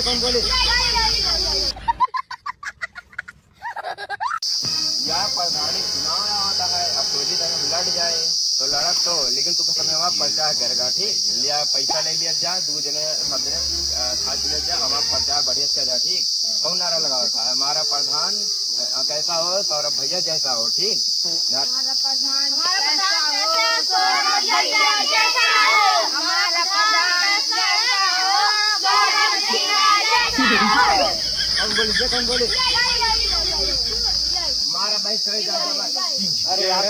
कौन बोले यार प्रधानी चुनाव आता है, अपोजिट अगर लड़ जाए तो लड़त तो, लेकिन तू समय वहाँ प्रचार करेगा, ठीक लिया पैसा ले लिया जा, दो जने मदने खा ले जा, हमारा प्रचार बढ़िया से जा, ठीक कौन नारा लगाओ था हमारा प्रधान कैसा हो सौरभ भैया जैसा हो, ठीक हमारा प्रधान सौरभ भैया जैसा हो, हमारा प्रधान जैसा हो, सौरभ भैया जैसा हो। कौन बोले हमारा भाई सही जाता है। अरे यार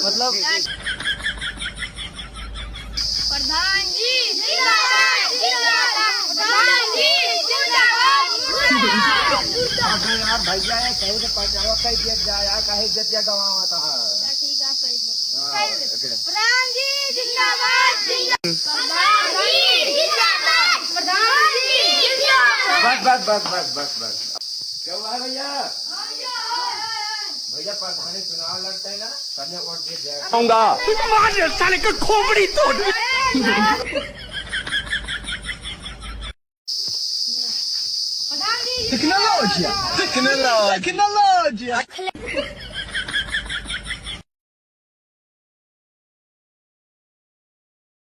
मतलब प्रधान जी जिंदाबाद जिंदाबाद, प्रधान जी जिंदाबाद जिंदाबाद। यार भैया है कहीं से पहुंचावा कहीं दिया जाए यार, कहीं जतिया गवावा था। ठीक है सही प्रधान जी जिंदाबाद जिंदाबाद, प्रधान जी जिंदाबाद, प्रधान जी जिंदाबाद। बस क्या हुआ है भैया? भैया प्रधानी चुनाव लड़ते हैं ना, कन्या वोट दे जाएगा साले का खोपड़ी तोड़। प्रधान जी Tecnologia!